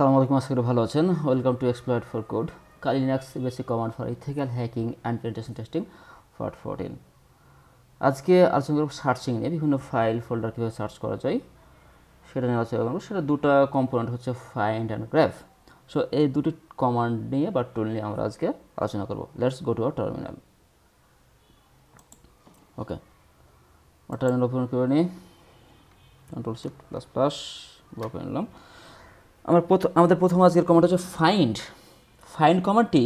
আসসালামু আলাইকুম, আশা করি ভালো আছেন। Welcome to exploit for code, Kali Linux basic command for ethical hacking and penetration testing part 14। আজকে আলোচনা করব সার্চিং নিয়ে, বিভিন্ন ফাইল ফোল্ডার কীভাবে সার্চ করা যায় সেটা নিয়ে আলোচনা করবো। সেটা দুটো কম্পোনেন্ট হচ্ছে ফাইন্ড অ্যান্ড গ্র্যাব। সো এই দুটি কমান্ড নিয়ে বা টুল নিয়ে আমরা আজকে আলোচনা করব। Let's go to our terminal. Okay, terminal open করে নিই, কন্ট্রোল শিফট প্লাস প্লাস করে নিলাম। আমাদের প্রথম আজকের কমান্ড হচ্ছে ফাইন্ড। ফাইন্ড কমান্ডটি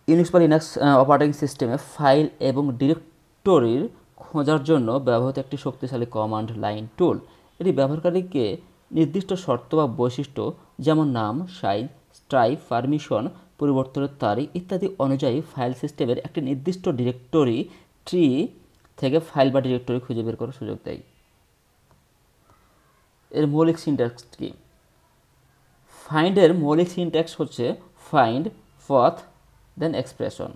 ইউনিক্স বা লিনাক্স অপারেটিং সিস্টেমে ফাইল এবং ডিরেক্টরির খোঁজার জন্য ব্যবহৃত একটি শক্তিশালী কমান্ড লাইন টুল। এটি ব্যবহারকারীকে নির্দিষ্ট শর্ত বা বৈশিষ্ট্য যেমন নাম, সাইজ, স্ট্রাইপ, পারমিশন, পরিবর্তনের তারিখ ইত্যাদি অনুযায়ী ফাইল সিস্টেমের একটি নির্দিষ্ট ডিরেক্টরি ট্রি থেকে ফাইল বা ডিরেক্টরি খুঁজে বের করার সুযোগ দেয়। এর মৌলিক সিনট্যাক্স কি? ফাইন্ডের মৌলিক সিনট্যাক্স হচ্ছে ফাইন্ড, পথ, দেন এক্সপ্রেশন।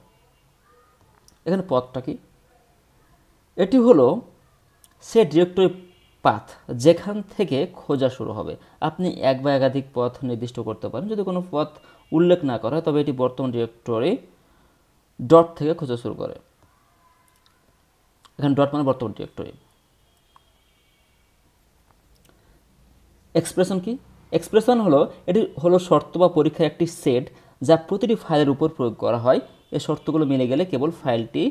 এখানে পথটা কি? এটি হলো সে ডিরেক্টরি পাথ যেখান থেকে খোঁজা শুরু হবে। আপনি এক বা একাধিক পথ নির্দিষ্ট করতে পারেন। যদি কোনো পথ উল্লেখ না করা হয় তবে এটি বর্তমান ডিরেক্টরি ডট থেকে খোঁজা শুরু করে। এখানে ডট মানে বর্তমান ডিরেক্টরি। এক্সপ্রেশন কি? এক্সপ্রেশন হলো এটি হলো শর্ত বা পরীক্ষার একটি সেট যা প্রতিটি ফাইলের উপর প্রয়োগ করা হয়। এই শর্তগুলো মিলে গেলে কেবল ফাইলটি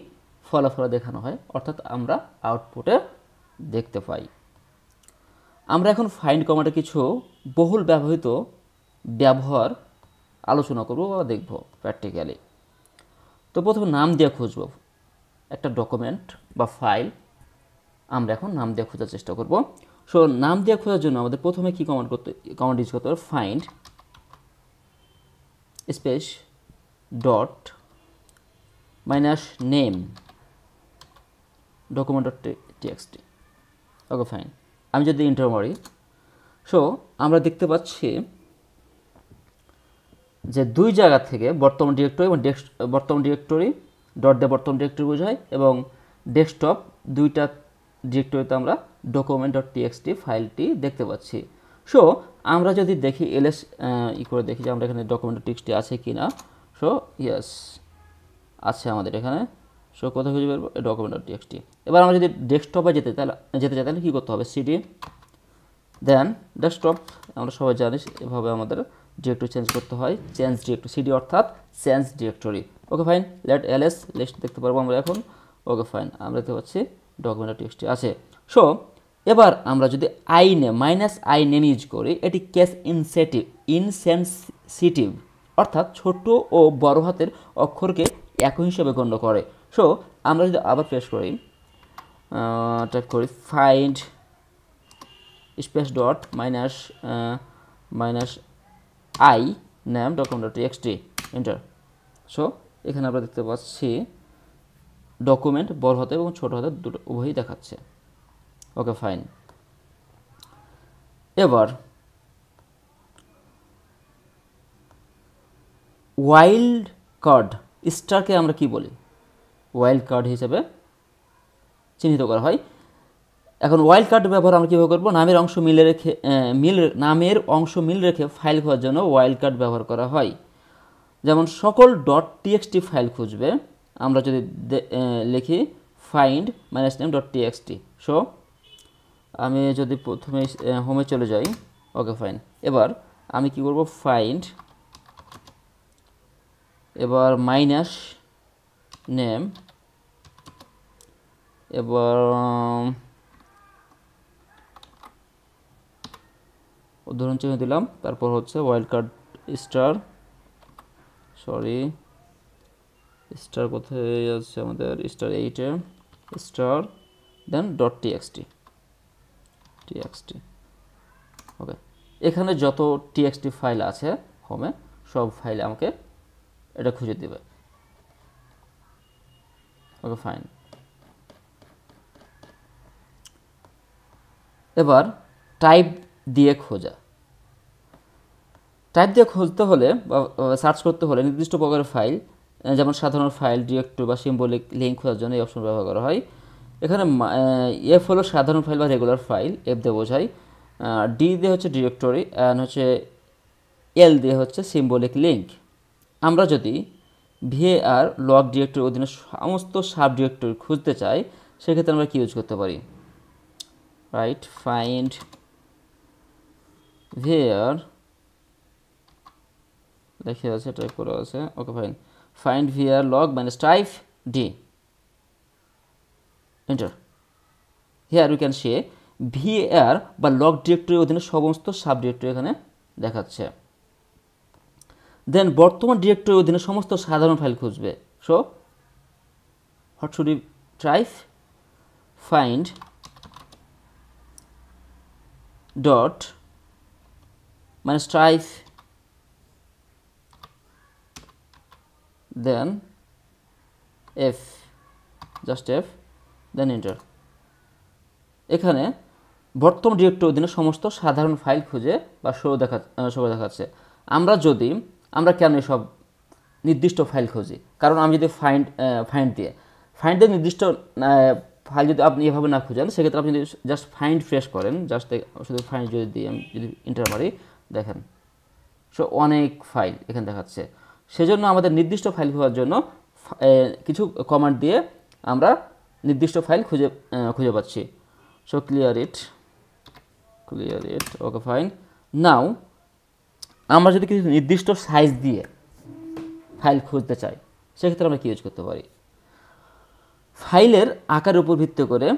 ফলাফল দেখানো হয়, অর্থাৎ আমরা আউটপুটে দেখতে পাই। আমরা এখন ফাইন্ড কমান্ডের কিছু বহুল ব্যবহৃত ব্যবহার আলোচনা করব বা দেখব প্র্যাকটিক্যালি। তো প্রথমে নাম দিয়ে খুঁজব একটা ডকুমেন্ট বা ফাইল। আমরা এখন নাম দিয়ে খোঁজার চেষ্টা করব। সো নাম দিয়ে খোঁজার জন্য আমাদের প্রথমে কি কমান্ড ইউজ করতে হবে? Find space dot minus name document dot TXT. Okay fine. আমি যদি এন্টার মারি, সো আমরা দেখতে পাচ্ছি যে দুই জায়গা থেকে বর্তমান ডিরেক্টরি এবং বর্তমান ডিরেক্টরি ডট দিয়ে বর্তমান ডিরেক্টরি বোঝায় এবং ডেস্কটপ দুইটা ডিরেক্টরিতে আমরা ডকুমেন্ট ডট টিএক্সটি ফাইলটি দেখতে পাচ্ছি। সো আমরা যদি দেখি এলএস করে দেখি যে আমরা এখানে ডকুমেন্ট ডট টিএক্সটি আছে কি না। সো ইয়েস, আছে আমাদের এখানে। সো কোথায় খুঁজে বেরবো? Document dot TXT. এবার আমরা যদি ডেস্কটপে যেতে চাই তাহলে কী করতে হবে? CD then desktop. আমরা সবাই জানি এভাবে আমাদের ডিরেক্টরি চেঞ্জ করতে হয়। চেঞ্জ ডিরেক্টরি, সিডি অর্থাৎ change directory. Okay fine. Let LS list দেখতে পারবো আমরা এখন। ওকে ফাইন, আমরা দেখতে পাচ্ছি ডকুমেন্ট ডট টিএক্সটি আছে। সো এবার আমরা যদি I name I name use করি, এটি কেস ইনসেনসিটিভ অর্থাৎ ছোট ও বড় হাতের অক্ষরকে একই হিসেবে গণ্য করে। সো আমরা যদি আবার প্রেস করি, টাইপ করি find space dot minus I name document dot TXT, enter. So এখানে আমরা দেখতে পাচ্ছি ডকুমেন্ট বড় হাতে এবং ছোট হাতে দুটো উভয়ই দেখাচ্ছে। ওকে ফাইন। এবার ওয়াইল্ড কার্ড স্টারকে আমরা কি বলি? ওয়াইল্ড কার্ড হিসেবে চিহ্নিত করা হয়। এখন ওয়াইল্ড কার্ড ব্যবহার আমরা কীভাবে করবো? নামের অংশ মিল রেখে ফাইল খোঁজার জন্য ওয়াইল্ড কার্ড ব্যবহার করা হয়। যেমন সকল ডট টিএক্সটি ফাইল খুঁজবে আমরা যদি লিখি find minus name dot TXT. So আমি যদি প্রথমে হোমে চলে যাই, ওকে ফাইন। এবার আমি কি করব? ফাইন্ড, এবার মাইনাস নেম, এবার উদাহরণ চিহ্ন দিলাম, তারপর হচ্ছে ওয়াইল্ড কার্ড স্টার, স্টার কোথায় আছে আমাদের? স্টার 8-এ স্টার দেন ডট টিএক্সটি। ওকে, এখানে যত টিএক্সটি ফাইল আছে হোমে সব ফাইলে আমাকে এটা খুঁজে দেবে। ওকে ফাইন। এবার টাইপ দিয়ে খোঁজা। টাইপ দিয়ে খুঁজতে হলে বা সার্চ করতে হলে নির্দিষ্ট প্রকারের ফাইল, যেমন সাধারণ ফাইল, ডিরেক্টরি বা সিম্বলিক লিঙ্ক খোঁজার জন্য এই অপশন ব্যবহার করা হয়। এখানে এফ হলো সাধারণ ফাইল বা রেগুলার ফাইল, এফ দিয়ে বোঝায়। ডি দিয়ে হচ্ছে ডিরেক্টরি, অ্যান্ড হচ্ছে এল দিয়ে হচ্ছে সিম্বলিক লিঙ্ক। আমরা যদি ভিএআর লগ ডিরেক্টরির অধীনে সমস্ত সাব ডিরেক্টরি খুঁজতে চাই, সেক্ষেত্রে আমরা কি ইউজ করতে পারি? রাইট, ফাইন্ড ভিএআর, দেখে আছে, টাইপ করা আছে, okay fine, find VR log minus type D, enter. Here we can say VAR বা লগ ডিরেক্টরির অধীনে সমস্ত সাব ডিরেক্টরি এখানে দেখাচ্ছে। দেন বর্তমান ডিরেক্টরির অধীনে সমস্ত সাধারণ ফাইল খুঁজবে। So what should you try? Find dot minus type, then F, just F, then enter. এখানে বর্তমান ডিরেক্টরির অধীনে সমস্ত সাধারণ ফাইল খুঁজে বা শো দেখাচ্ছে। আমরা কেন এসব নির্দিষ্ট ফাইল খুঁজি? কারণ আমি যদি ফাইন্ড দিয়ে নির্দিষ্ট ফাইল যদি আপনি এভাবে না খুঁজেন, সেক্ষেত্রে আপনি যদি জাস্ট ফাইন্ড ফ্রেশ করেন, জাস্ট শুধু ফাইন্ড যদি দিয়ে আমি যদি ইন্টার মারি, দেখেন সো অনেক ফাইল এখানে দেখাচ্ছে। সেজন্য আমাদের নির্দিষ্ট ফাইল খোঁজার জন্য কিছু কমান্ড দিয়ে আমরা নির্দিষ্ট ফাইল খুঁজে পাচ্ছি। So clear it, okay fine. Now আমরা যদি কিছু নির্দিষ্ট সাইজ দিয়ে ফাইল খুঁজতে চাই, সেক্ষেত্রে আমরা কী ইউজ করতে পারি? ফাইলের আকারের উপর ভিত্তি করে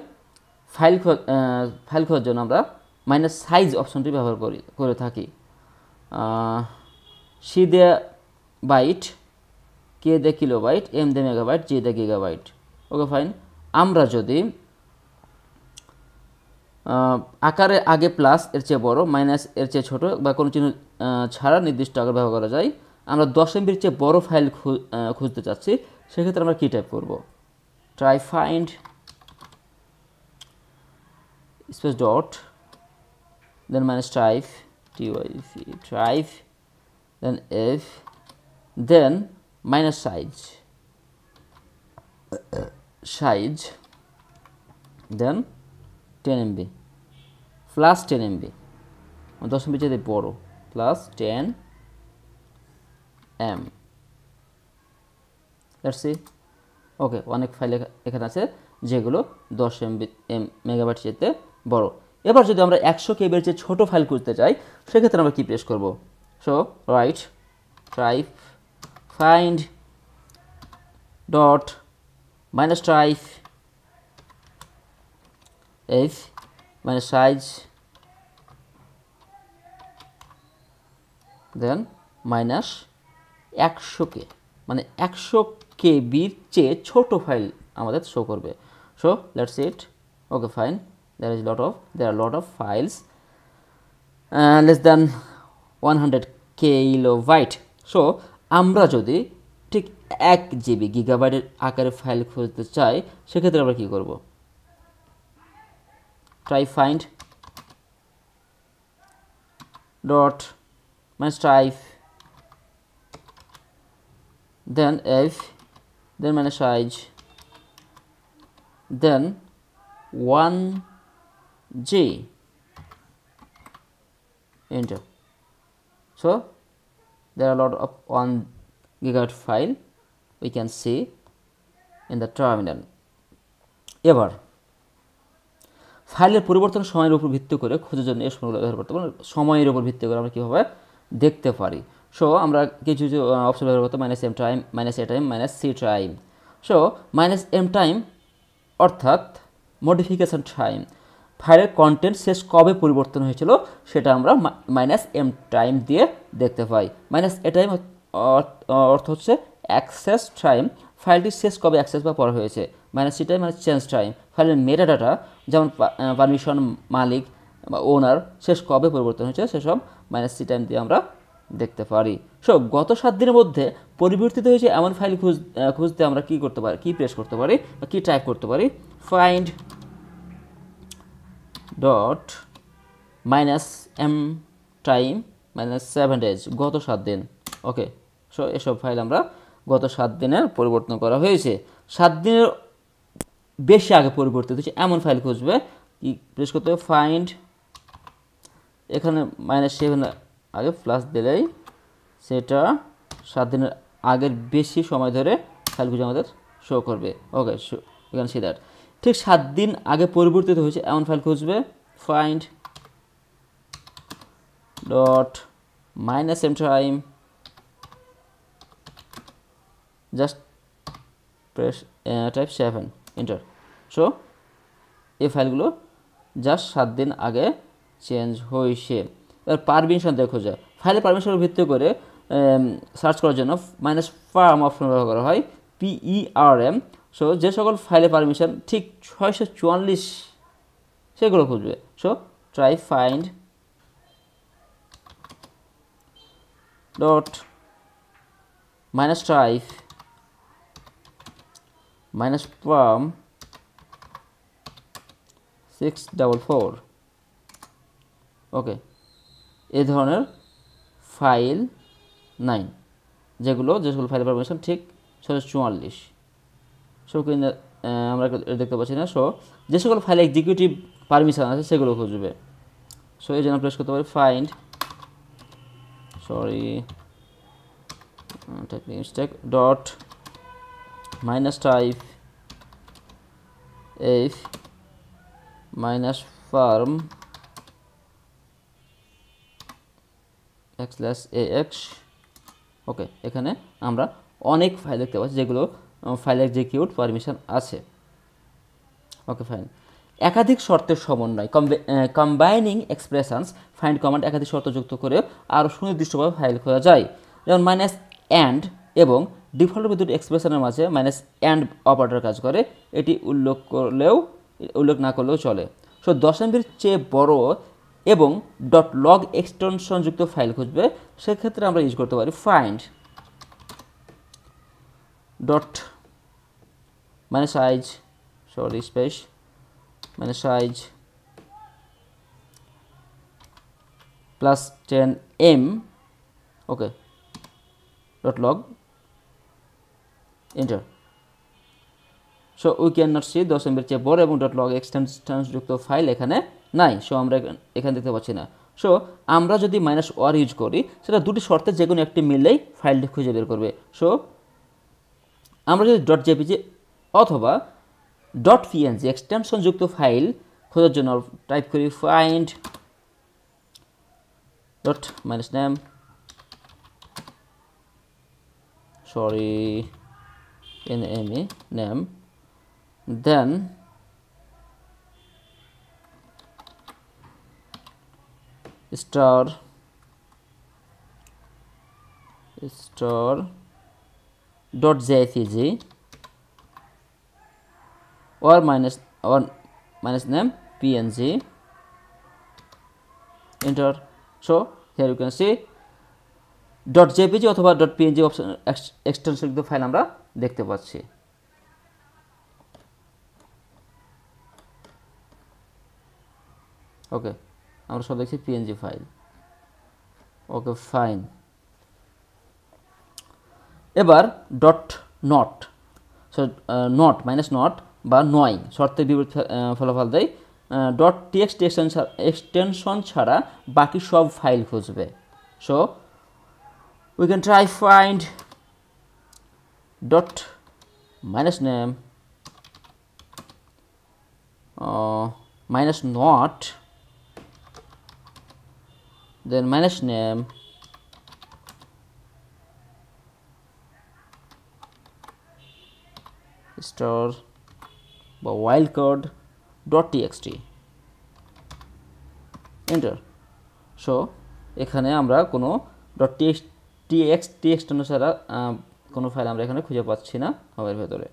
ফাইল খোঁজার জন্য আমরা মাইনাস সাইজ অপশনটি ব্যবহার করে থাকি। সি দে বাইট, কে দে কিলোবাইট, এম দে মেগাবাইট, জি দে গিগাবাইট, ওকে ফাইন। আমরা যদি আকারে আগে প্লাস এর চেয়ে বড়, মাইনাস এর চেয়ে ছোট বা কোনো চিহ্ন ছাড়া নির্দিষ্ট আকার ব্যবহার করা যায়। আমরা 10 MB চেয়ে বড় ফাইল খুঁজতে চাচ্ছি, সেক্ষেত্রে আমরা কী টাইপ করব? Try find space dot, than minus ট্রাইভ, ট্রাইভ, then F, than minus size, দেন 10 MB প্লাস 10 MB, 10 MB চেয়ে বড়, প্লাস 10 M। লেটস সি, ওকে, অনেক ফাইল এখানে আছে যেগুলো 10 MB মেগাবাইট চেয়ে বড়। এবার যদি আমরা 100 KB এর চেয়ে ছোট ফাইল খুঁজতে চাই, সেক্ষেত্রে আমরা কি প্রেস করব? So right, type find dot minus type F minus size, then minus 100K, মানে 100 KB চেয়ে ছোট ফাইল আমাদের শো করবে। So let's eat, okay fine, there are lot of files less than 100 kilobyte. So আমরা যদি ঠিক 1 GB গিগাবাইটের আকারে file খুঁজতে চাই, সেক্ষেত্রে আমরা কী করব? Try find dot minus type, then F, than minus size, then 1G, enter. So there are a lot of 1 gigabyte file we can see in the terminal. এবার ফাইলের পরিবর্তন সময়ের উপর ভিত্তি করে খোঁজার জন্য এই সময়গুলো ব্যবহার করতে পারি। সময়ের উপর ভিত্তি করে আমরা কীভাবে দেখতে পারি? সো আমরা কিছু অপশন ব্যবহার করতে, minus M time, minus A time, minus C time. So minus M time অর্থাৎ মডিফিকেশন টাইম, ফাইলের কন্টেন্ট শেষ কবে পরিবর্তন হয়েছিল সেটা আমরা মাইনাস এম টাইম দিয়ে দেখতে পাই। মাইনাস এ টাইম অর্থ হচ্ছে অ্যাক্সেস টাইম, ফাইলটি শেষ কবে অ্যাক্সেস বা পড়া হয়েছে। মাইনাস সি টাইম মানে চেঞ্জ টাইম, ফাইলের মেটা ডাটা যেমন পারমিশন, মালিক বা ওনার শেষ কবে পরিবর্তন হয়েছে সেসব মাইনাস সি টাইম দিয়ে আমরা দেখতে পারি। সো গত 7 দিনের মধ্যে পরিবর্তিত হয়েছে এমন ফাইল খুঁজতে আমরা কী করতে পারি, কী প্রেস করতে পারি বা কী টাইপ করতে পারি? Find dot minus M time minus 7 days, গত 7 দিন। ওকে, সো এসব ফাইল আমরা গত 7 দিনের পরিবর্তন করা হয়েছে। 7 দিনের বেশি আগে পরিবর্তিত হয়েছে এমন ফাইল খুঁজবে, কি প্রেস করতে হবে? ফাইন্ড এখানে -7 আগে প্লাস দিলেই সেটা 7 দিনের আগের বেশি সময় ধরে ফাইল খুঁজে আমাদের শো করবে। ওকে, এখানে সি দ্যাট ঠিক 7 দিন আগে পরিবর্তিত হয়েছে এমন ফাইল খুঁজবে। Find dot -m time just press type 7 enter. So এই ফাইলগুলো জাস্ট 7 দিন আগে চেঞ্জ হয়েছে। এবার পারমিশন দিয়ে খোঁজা, ফাইলের পারমিশনের ভিত্তি করে সার্চ করার জন্য -farm অপশন ব্যবহার করা হয়, PERM। সো যে সকল ফাইলে পারমিশন ঠিক 644 সেগুলো খুঁজবে। So try find dot -type -farm 644। ওকে, এই ধরনের ফাইল 9 যে সকল ফাইল পারমিশন ঠিক 644। সো আমরা দেখতে পাচ্ছি না। সো যে সকল ফাইল এক্সিকিউটিভ পারমিশন আছে সেগুলো খুঁজবে। সো এই জন্য প্রেস করতে পারি find typing mistake dot -type if -farm /ax। ওকে, এখানে আমরা অনেক ফাইল দেখতে পাচ্ছি যেগুলো ফাইল এক্সিকিউট পারমিশন আছে। Okay fine. একাধিক শর্তের সমন্বয় কম্বাইনিং এক্সপ্রেশনস ফাইন্ড কমান্ড একাধিক শর্ত যুক্ত করে আরও সুনির্দিষ্টভাবে ফাইল খোঁজা যায়। যেমন -and এবং ডিফল্ট দুটি এক্সপ্রেশনের মাঝে -and অপারেটর কাজ করে, এটি উল্লেখ না করলেও চলে। সো 10 MBর চেয়ে বড় এবং .log এক্সটেনশনযুক্ত ফাইল খুঁজবে, সেক্ষেত্রে আমরা ইউজ করতে পারি find dot -size space -size +10m। Okay, .log enter. So we cannot see 10 MBর চেয়ে বড় এবং .log এক্সটেনশনযুক্ত ফাইল এখানে নাই। সো আমরা এখানে দেখতে পাচ্ছি না। সো আমরা যদি -or ইউজ করি সেটা দুটি শর্তে যে কোনো একটি মিললেই ফাইলটি খুঁজে বের করবে। সো আমরা যদি .jpg অথবা .png এক্সটেনশনযুক্ত ফাইল খোঁজার জন্য টাইপ করি find dot -name name then star .jpg or -name png enter। so here you can see .jpg অথবা .png অপশন এক্সটেনশনযুক্ত ফাইল আমরা দেখতে পাচ্ছি। ওকে, আমরা সব দেখছি পিএনজি ফাইল। ওকে ফাইন। এবার .not সো নট -not বা নয় শর্তের বিপরীত ফলাফল দেয়। .txt এক্সটেনশন ছাড়া বাকি সব ফাইল খুঁজবে। So we can try find dot -name -not then -name star বা wildcard .txt enter। সো এখানে আমরা কোনো .txt এক্সটেনশন ছাড়া কোনো ফাইল আমরা এখানে খুঁজে পাচ্ছি না হাবের ভেতরে।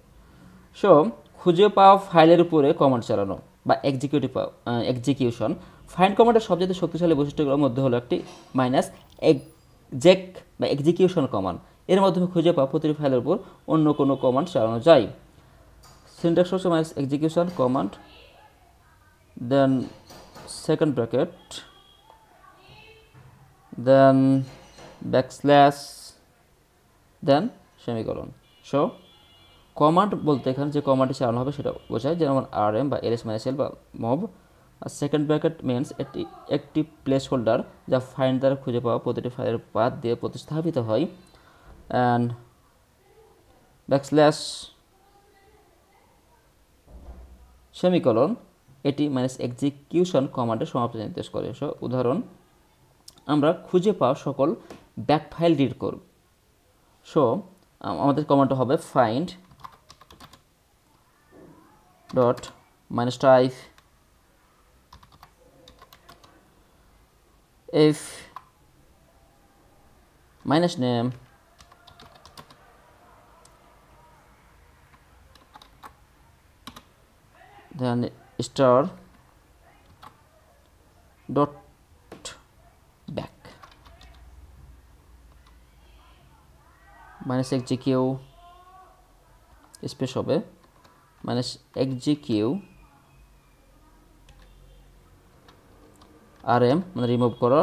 সো খুঁজে পাওয়া ফাইলের উপরে কমান্ড চালানো বা এক্সিকিউশন। ফাইন্ড কমান্ডের সবচেয়ে শক্তিশালী বৈশিষ্ট্যগুলোর মধ্যে হলো একটি -exec বা এক্সিকিউশন কমান্ড। এর মাধ্যমে খুঁজে পাওয়া প্রতিটি ফাইলের উপর অন্য কোনো কমান্ড চালানো যায়। সিনট্যাক্স হচ্ছে -execution command then second bracket then backslash then semicolon. So command বলতে এখানে যে কমান্ডটি চালানো হবে সেটা বোঝায়, যেমন rm বা ls -l বা mov আর সেকেন্ড ব্র্যাকেট মিনস এটি একটি প্লেস হোল্ডার যা ফাইন্ড দ্বারা খুঁজে পাওয়া প্রতিটি ফাইলের পাথ দিয়ে প্রতিস্থাপিত হয়। অ্যান্ড ব্যাকস্ল্যাশ সেমিকলন এটি মাইনাস এক্সিকিউশন কমান্ডের সমাপ্তি নির্দেশ করে। সো উদাহরণ, আমরা খুঁজে পাওয়া সকল ব্যাক ফাইল রিড করব। সো আমাদের কমান্ডটা হবে find dot minus type if minus name then star dot back minus xgq space হবে minus xgq rm মানে রিমুভ করা,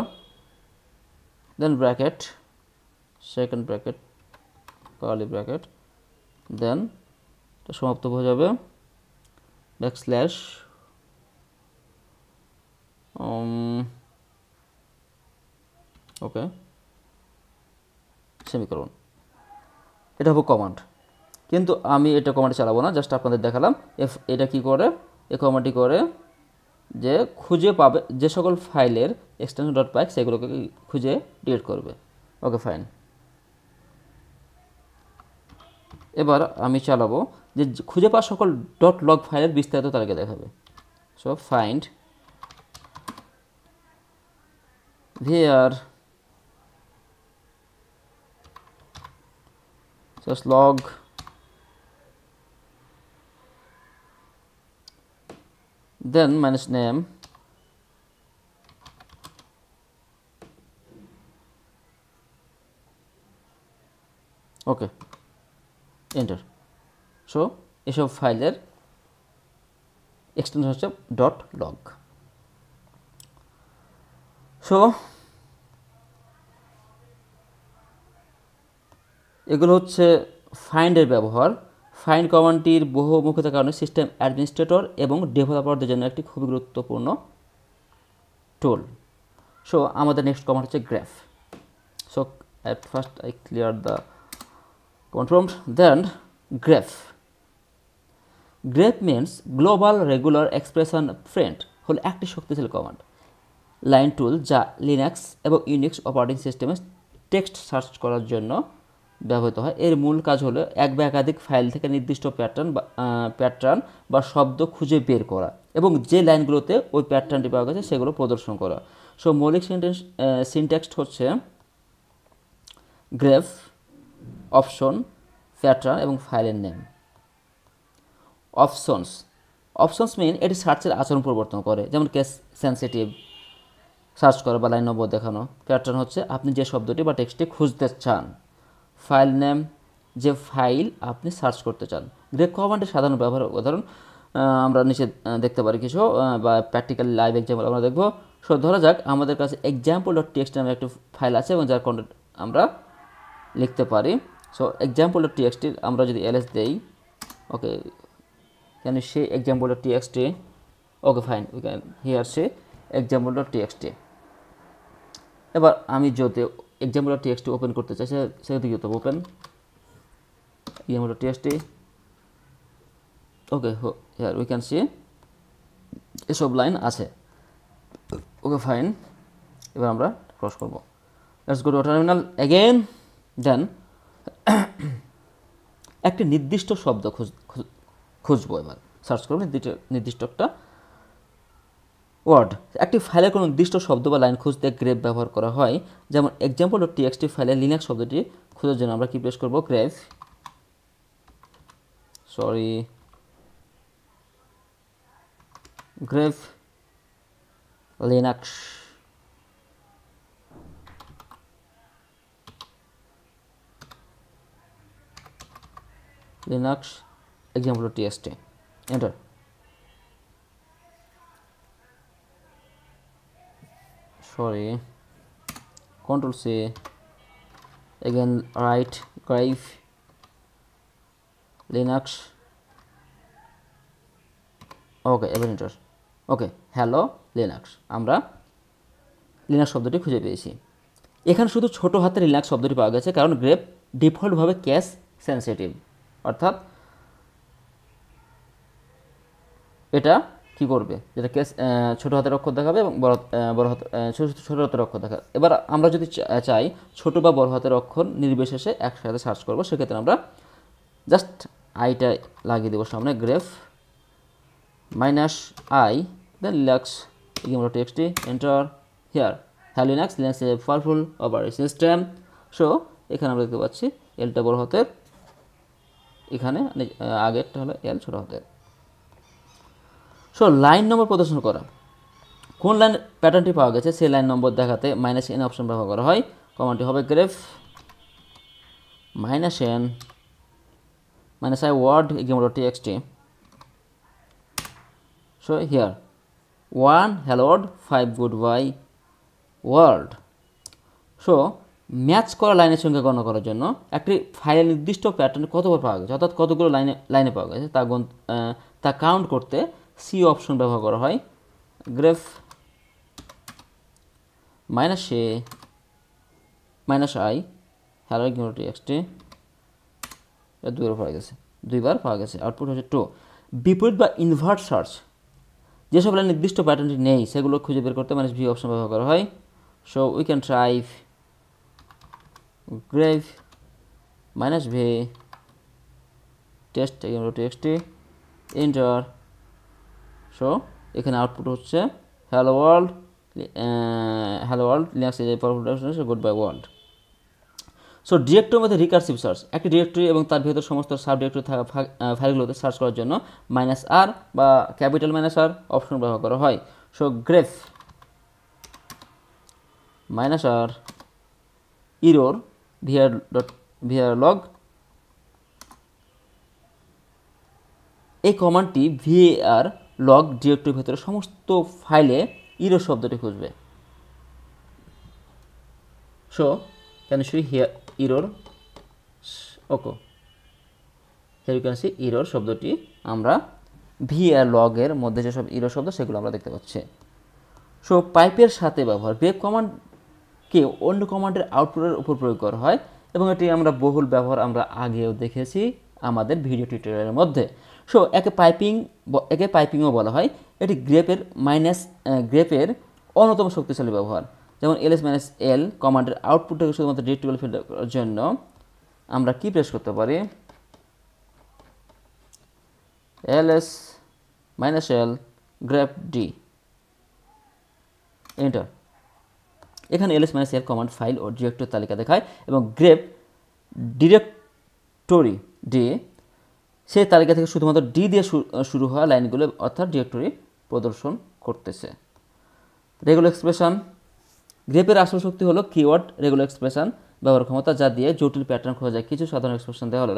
then bracket second bracket curly bracket, then এটা সমাপ্ত হয়ে যাবে ব্যাকস্ল্যাশ ওকে সেমিকলন। এটা হবে কমান্ড, কিন্তু আমি এটা কমান্ড চালাবো না, জাস্ট আপনাদের দেখালাম এটা কি করে। এই কমান্ডটি করে যে খুঁজে পাবে যে সকল ফাইলের এক্সটেনশন ডট পাইক সেগুলোকে খুঁজে ডিলিট করবে। ওকে ফাইন। এবার আমি চালাবো যে খুঁজে পাওয়া সকল ডট লগ ফাইলের বিস্তারিত তালিকা দেখাবে। So find var just log then minus name ওকে এন্টার। সো এসব ফাইলের এক্সটেনশন হচ্ছে ডট লগ। সো এগুলো হচ্ছে ফাইন্ডের ব্যবহার। ফাইন্ড কমান্ডটির বহুমুখিতার কারণে সিস্টেম অ্যাডমিনিস্ট্রেটর এবং ডেভেলপারদের জন্য একটি খুবই গুরুত্বপূর্ণ টুল। সো আমাদের নেক্সট কমান্ড হচ্ছে graph. So at first I clear the command prompt, then graph. Graph means global regular expression print হলো একটি শক্তিশালী কমান্ড লাইন টুল যা লিনাক্স এবং ইউনিক্স অপারেটিং সিস্টেমে টেক্সট সার্চ করার জন্য ব্যবহৃত হয়। এর মূল কাজ হলো এক বা একাধিক ফাইল থেকে নির্দিষ্ট প্যাটার্ন বা শব্দ খুঁজে বের করা এবং যে লাইনগুলোতে ওই প্যাটার্নটি পাওয়া গেছে সেগুলো প্রদর্শন করা। সো মৌলিক সিনট্যাক্স হচ্ছে গ্রাফ, অপশন, প্যাটার্ন এবং ফাইলের নেম। অপশনস মিন এটি সার্চের আচরণ পরিবর্তন করে, যেমন কেস সেন্সিটিভ সার্চ করা বা লাইন নম্বর দেখানো। প্যাটার্ন হচ্ছে আপনি যে শব্দটি বা টেক্সটটি খুঁজতে চান। ফাইল নেম যে ফাইল আপনি সার্চ করতে চান। গ্রেপ কমান্ডের সাধারণ ব্যবহার উদাহরণ আমরা নিচে দেখতে পারি কিছু বা প্র্যাকটিক্যাল লাইভ এক্সাম্পল আমরা দেখব। সো ধরা যাক আমাদের কাছে এক্সাম্পল ডট টিএক্সটি নামে একটি ফাইল আছে এবং যার কন্টেন্ট আমরা লিখতে পারি। সো এক্সাম্পল ডট টিএক্সটি আমরা যদি এলএস দেই, okay can you say example dot TXT, okay fine we can here say example dot TXT. এবার আমি যদি এক্সাম্পল ডট টিএক্সটি ওপেন করতে চাই সেক্ষেত্রে কি হতে হবে, open example dot TXT, okay here we can see এসব লাইন আছে। ওকে ফাইন, এবার আমরা ক্রস করব। Let's go to terminal again. Then একটি নির্দিষ্ট শব্দ খুঁজবো, এবার সার্চ করবো নির্দিষ্ট একটা ওয়ার্ড। একটি ফাইলের কোনো নির্দিষ্ট শব্দ বা লাইন খুঁজতে গ্রেপ ব্যবহার করা হয়। যেমন এক্সাম্পল ডট টিএক্সটি ফাইলে লিনাক্স শব্দটি খোঁজার জন্য আমরা কি প্রেস করবো, grape Linux example dot TXT, enter. Control C, again write grave Linux, okay, ever enter। ওকে, হ্যালো লিনাক্স, আমরা লিনাক্স শব্দটি খুঁজে পেয়েছি। এখানে শুধু ছোট হাতের লিনাক্স শব্দটি পাওয়া গেছে, কারণ গ্রেপ ডিফল্টভাবে ক্যাশ সেন্সিটিভ, অর্থাৎ এটা কি করবে, যেটা কেস ছোট হাতের অক্ষর দেখাবে এবং বড় হাতের ছোট হাতের অক্ষর দেখাবে। এবার আমরা যদি চাই ছোট বা বড় হাতের অক্ষর নির্বিশেষে একসাথে সার্চ করব, সেক্ষেত্রে আমরা জাস্ট আইটা লাগিয়ে দেবো সামনে, grep -i then Linux txt, enter here, hello Linux, Linux is a powerful operating system. So এখানে আমরা দেখতে পাচ্ছি এলটা বড় হাতের, এখানে আগেরটা হলো এল ছোট হাতের। সো লাইন নম্বর প্রদর্শন করা, কোন লাইন প্যাটার্নটি পাওয়া গেছে সেই লাইন নম্বর দেখাতে -n অপশন ব্যবহার করা হয়। কমান্ডটি হবে গ্রেফ -n -i word txt। So here 1 hello world, 5 goodbye world। So match করা লাইনের সঙ্গে গণনা করার জন্য একটি ফাইলের নির্দিষ্ট প্যাটার্ন কতবার পাওয়া গেছে, অর্থাৎ কতগুলো লাইনে পাওয়া গেছে তা কাউন্ট করতে সি অপশন ব্যবহার করা হয়। গ্রেফ -i hello txt, দুইবার পাওয়া গেছে, আউটপুট হচ্ছে 2। বিপরীত বা ইনভার্ট সার্চ, যেসব লাইন নির্দিষ্ট প্যাটার্নটি নেই সেগুলো খুঁজে বের করতে -v অপশন ব্যবহার করা হয়। So we can try grave -v test txt, enter. So এখানে আউটপুট হচ্ছে hello world, Linux is a powerful good bye world. So ডিরেক্টরির মধ্যে রিকার্সিভ সার্চ, একটি ডিরেক্টরি এবং তার ভিতর সমস্ত সাব ডিরেক্টরি থাকা ফাইলগুলোতে সার্চ করার জন্য -r বা ক্যাপিটাল -R অপশন ব্যবহার করা হয়। So গ্রেফ -r error var log, এই কমান্ডটি var log ডিরেক্টরির ভিতরে সমস্ত ফাইলে ইরোর শব্দটি খুঁজবে। So can see here error, okay, here you can see error শব্দটি আমরা var log এর মধ্যে যেসব error শব্দ সেগুলো আমরা দেখতে পাচ্ছি। সো পাইপের সাথে ব্যবহার, গ্রেপ কমান্ডকে অন্য কমান্ডের আউটপুটের উপর প্রয়োগ করা হয় এবং এটি আমরা বহুল ব্যবহার আমরা আগেও দেখেছি আমাদের ভিডিও টিউটোরিয়ালের মধ্যে। সো একে পাইপিংও বলা হয়। এটি গ্রেপের অন্যতম শক্তিশালী ব্যবহার। যেমন ls-l কমান্ডের আউটপুটটাকে শুধুমাত্র ডিরেক্টরি ফিল্টার করার জন্য আমরা কি প্রেস করতে পারি, ls-l grep-d, এন্টার। এখানে ls-l কমান্ড ফাইল ও ডিরেক্টরি তালিকা দেখায় এবং গ্রেপ ডিরেক্টরি ডি সেই তালিকা থেকে শুধুমাত্র ডি দিয়ে শুরু হওয়া লাইনগুলো অর্থাৎ ডিরেক্টরি প্রদর্শন করতেছে। রেগুলার এক্সপ্রেশন, গ্রেপের আসল শক্তি হলো কিওয়ার্ড রেগুলার এক্সপ্রেশন ব্যবহার ক্ষমতা, যা দিয়ে জটিল প্যাটার্ন খোঁজা যায়। কিছু সাধারণ এক্সপ্রেশন দেওয়া হলো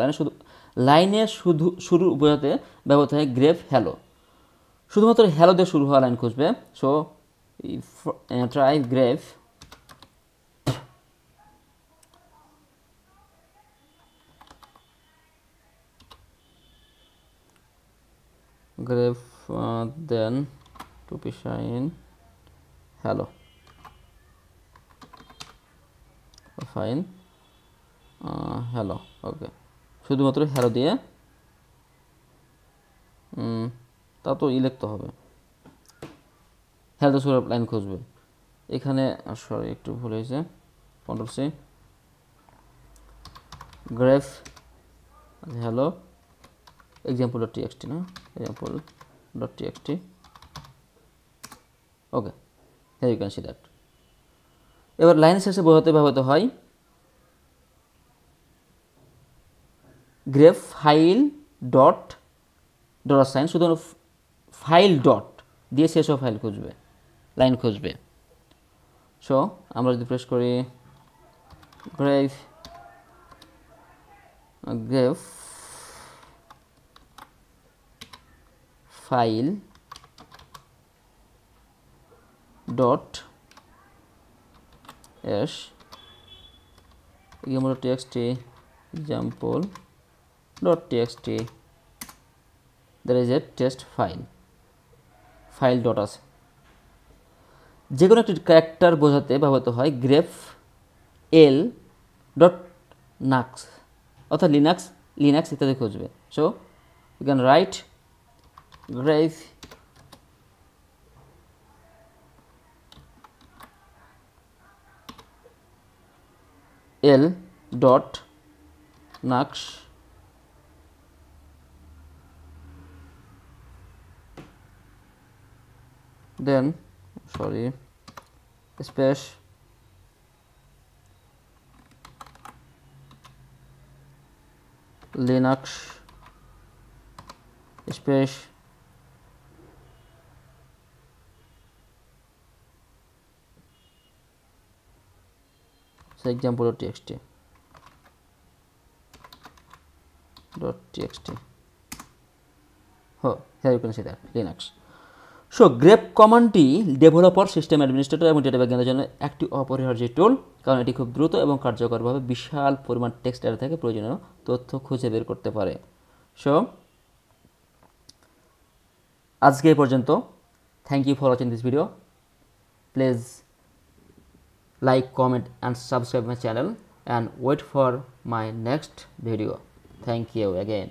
লাইনের শুরু উভয়তে ব্যবহৃত হয় গ্রেপ হ্যালো, শুধুমাত্র হ্যালো দিয়ে শুরু হওয়া লাইন খুঁজবে। So try grep then to be shine hello fine hello, okay, শুধুমাত্র হ্যালো দিয়ে তা তো লিখতে হবে, হ্যালো শুরু লাইন খুঁজবে। এখানে সরি একটু ভুল হয়েছে, Ctrl+C গ্রেফ হ্যালো example.txt না example.txt, okay, here you can see that। এবার লাইন শেষে বোঝাতে ব্যবহৃত হয় গ্রেফ ফাইল ডট $, শুধু ফাইল ডট দিয়ে শেষ ফাইল খুঁজবে, লাইন খুঁজবে। সো আমরা যদি প্রেস করি গ্রেফ file dot s example.txt example.txt, there is a test file file dot আছে। যে কোনো একটি ক্যারেক্টার বোঝাতে ব্যবহৃত হয় গ্রেফ এল ডট নাক্স, অর্থাৎ লিনাক্স ইত্যাদি খুঁজবে। So you can write grep L dot nux then space linux space example.txt here you can see that linux. So grape কমান্ডটি ডেভেলপার, সিস্টেম অ্যাডমিনিস্ট্রেটর এবং ডেটা বিজ্ঞানের জন্য একটি অপরিহার্য টুল, কারণ এটি খুব দ্রুত এবং কার্যকরভাবে বিশাল পরিমাণ টেক্সট অ্যারে থেকে প্রয়োজনীয় তথ্য খুঁজে বের করতে পারে। সো আজকে এই পর্যন্ত। Thank you for watching this video. Please like, comment and subscribe my channel and wait for my next video. Thank you again.